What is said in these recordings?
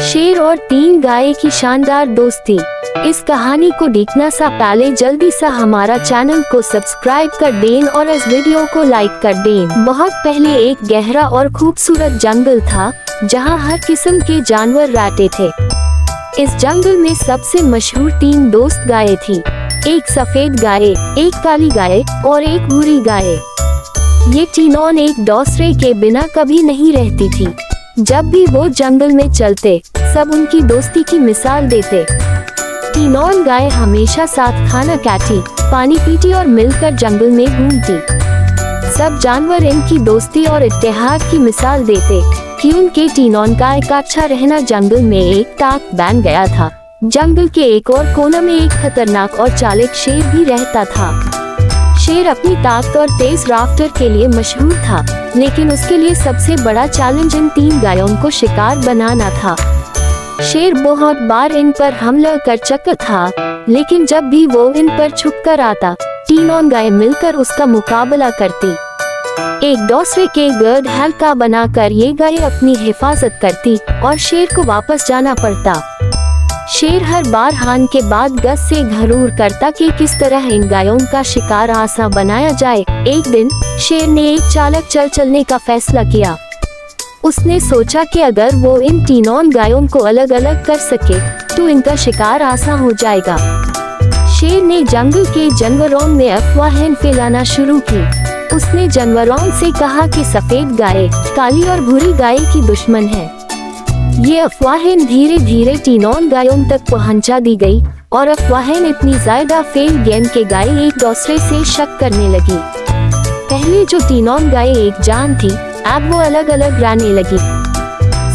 शेर और 3 गाय की शानदार दोस्ती। इस कहानी को देखना से पहले जल्दी से हमारा चैनल को सब्सक्राइब कर दें और इस वीडियो को लाइक कर दें। बहुत पहले एक गहरा और खूबसूरत जंगल था जहां हर किस्म के जानवर रहते थे। इस जंगल में सबसे मशहूर 3 दोस्त गायें थी। एक सफेद गाय, एक काली गाय और एक भूरी गाय। ये तीनों एक दूसरे के बिना कभी नहीं रहती थी। जब भी वो जंगल में चलते सब उनकी दोस्ती की मिसाल देते। तीनों गाय हमेशा साथ खाना खाती, पानी पीती और मिलकर जंगल में घूमती। सब जानवर इनकी दोस्ती और इत्तेहाद की मिसाल देते कि उनके तीनों का एक अच्छा रहना जंगल में एक ताक बन गया था। जंगल के एक और कोने में एक खतरनाक और चालाक शेर भी रहता था। शेर अपनी ताकत और तेज रफ्तार के लिए मशहूर था, लेकिन उसके लिए सबसे बड़ा चैलेंज इन 3 गायों को शिकार बनाना था। शेर बहुत बार इन पर हमला कर चुका था, लेकिन जब भी वो इन पर छुप कर आता, तीनों गायें मिलकर उसका मुकाबला करती। एक दूसरे के गर्द हल्का बनाकर ये गायें अपनी हिफाजत करती और शेर को वापस जाना पड़ता। शेर हर बार हारने के बाद गस से घरूर करता कि किस तरह इन गायों का शिकार आसान बनाया जाए। एक दिन शेर ने एक चालाक चाल चलने का फैसला किया। उसने सोचा कि अगर वो इन तीनों गायों को अलग अलग कर सके तो इनका शिकार आसान हो जाएगा। शेर ने जंगल के जानवरों में अफवाहें फैलाना शुरू की। उसने जानवरों से कहा कि सफेद गाय काली और भूरी गाय की दुश्मन है। ये अफवाहें धीरे धीरे तीनों गायों तक पहुंचा दी गई और अफवाहें इतनी ज्यादा फैल गईं कि गाय एक दूसरे से शक करने लगी। पहले जो तीनों गाय एक जान थी, अब वो अलग अलग रहने लगी।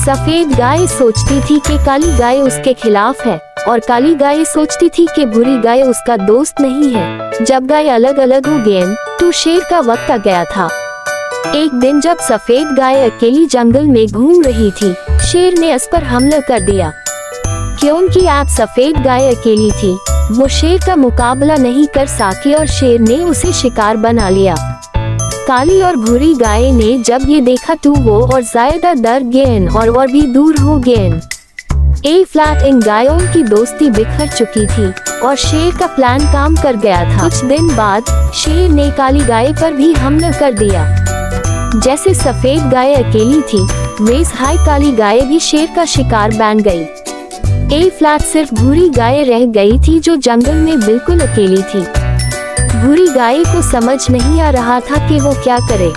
सफेद गाय सोचती थी कि काली गाय उसके खिलाफ है और काली गाय सोचती थी कि भूरी गाय उसका दोस्त नहीं है। जब गाय अलग अलग हो गईं तो शेर का वक्त आ गया था। एक दिन जब सफेद गाय अकेली जंगल में घूम रही थी, शेर ने उस पर हमला कर दिया। क्योंकि अब सफेद गाय अकेली थी, वो शेर का मुकाबला नहीं कर सकी और शेर ने उसे शिकार बना लिया। काली और भूरी गाय ने जब ये देखा तो वो और ज्यादा डर गईं और भी दूर हो गईं। एक फ्लैट इन गायों की दोस्ती बिखर चुकी थी और शेर का प्लान काम कर गया था। कुछ दिन बाद शेर ने काली गाय पर भी हमला कर दिया। जैसे सफेद गाय अकेली थी, वैसे हाई काली गाय भी शेर का शिकार बन गई। एक फ्लैट सिर्फ भूरी गाय रह गई थी जो जंगल में बिल्कुल अकेली थी। भूरी गाय को समझ नहीं आ रहा था कि वो क्या करे।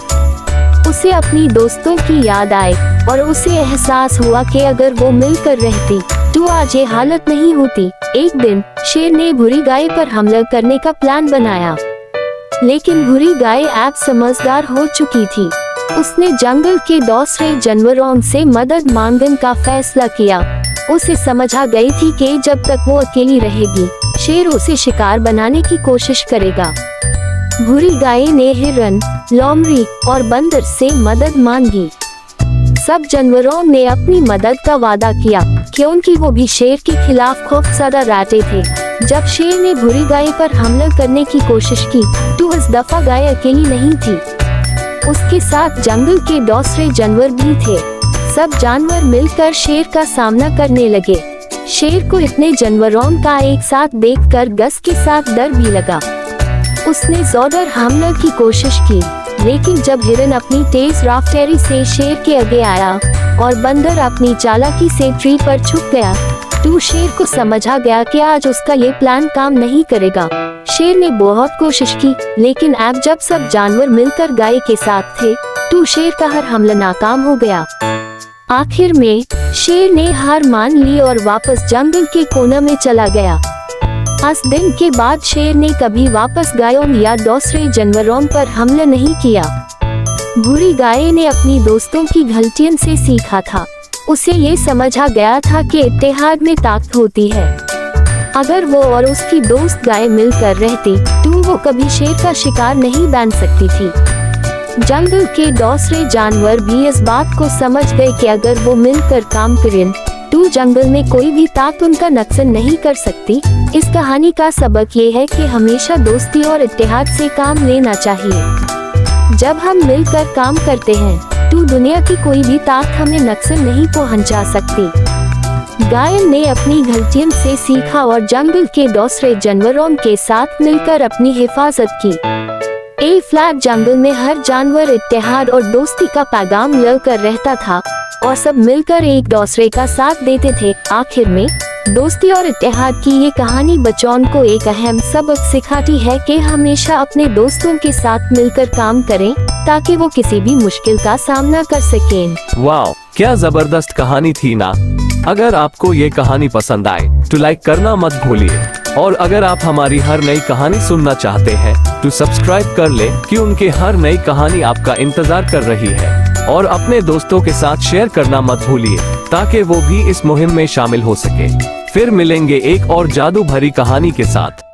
उसे अपनी दोस्तों की याद आई और उसे एहसास हुआ कि अगर वो मिलकर रहती तो आज ये हालत नहीं होती। एक दिन शेर ने भूरी गाय पर हमला करने का प्लान बनाया, लेकिन भूरी गाय अब समझदार हो चुकी थी। उसने जंगल के दूसरे जानवरों से मदद मांगने का फैसला किया। उसे समझ आ गई थी कि जब तक वो अकेली रहेगी, शेर उसे शिकार बनाने की कोशिश करेगा। भूरी गाय ने हिरन, लोमड़ी और बंदर से मदद मांगी। सब जानवरों ने अपनी मदद का वादा किया, क्योंकि वो भी शेर के खिलाफ खौफजदा रहते थे। जब शेर ने भूरी गाय पर हमला करने की कोशिश की तो इस दफा गाय अकेली नहीं थी, उसके साथ जंगल के दूसरे जानवर भी थे। सब जानवर मिलकर शेर का सामना करने लगे। शेर को इतने जानवरों का एक साथ देखकर गस के साथ डर भी लगा। उसने जोरदार हमला की कोशिश की, लेकिन जब हिरन अपनी तेज रफ्तारी से शेर के आगे आया और बंदर अपनी चालाकी से ट्री पर छुप गया तो शेर को समझ आ गया कि आज उसका ये प्लान काम नहीं करेगा। शेर ने बहुत कोशिश की, लेकिन अब जब सब जानवर मिलकर गाय के साथ थे तो शेर का हर हमला नाकाम हो गया। आखिर में शेर ने हार मान ली और वापस जंगल के कोने में चला गया। आज दिन के बाद शेर ने कभी वापस गायों या दूसरे जानवरों पर हमला नहीं किया। भूरी गाय ने अपनी दोस्तों की गलतियों से सीखा था। उसे ये समझ आ गया था कि इत्तेहाद में ताकत होती है। अगर वो और उसकी दोस्त गाय मिलकर रहती तो वो कभी शेर का शिकार नहीं बन सकती थी। जंगल के दूसरे जानवर भी इस बात को समझ गए कि अगर वो मिलकर काम करें तो जंगल में कोई भी ताकत उनका नुकसान नहीं कर सकती। इस कहानी का सबक ये है कि हमेशा दोस्ती और इत्तेहाद से काम लेना चाहिए। जब हम मिलकर काम करते हैं तो दुनिया की कोई भी ताकत हमें नुकसान नहीं पहुंचा सकती। गाय ने अपनी गलतियों से सीखा और जंगल के दूसरे जानवरों के साथ मिलकर अपनी हिफाजत की। ए फ्लैट जंगल में हर जानवर इत्तेहाद और दोस्ती का पैगाम लेकर रहता था और सब मिलकर एक दूसरे का साथ देते थे। आखिर में दोस्ती और इत्तेहाद की ये कहानी बच्चों को एक अहम सबक सिखाती है कि हमेशा अपने दोस्तों के साथ मिलकर काम करें ताकि वो किसी भी मुश्किल का सामना कर सकें। वाह, क्या जबरदस्त कहानी थी ना। अगर आपको ये कहानी पसंद आए तो लाइक करना मत भूलिए, और अगर आप हमारी हर नई कहानी सुनना चाहते हैं तो सब्सक्राइब कर ले, कि उनके हर नई कहानी आपका इंतजार कर रही है। और अपने दोस्तों के साथ शेयर करना मत भूलिए ताकि वो भी इस मुहिम में शामिल हो सके। फिर मिलेंगे एक और जादू भरी कहानी के साथ।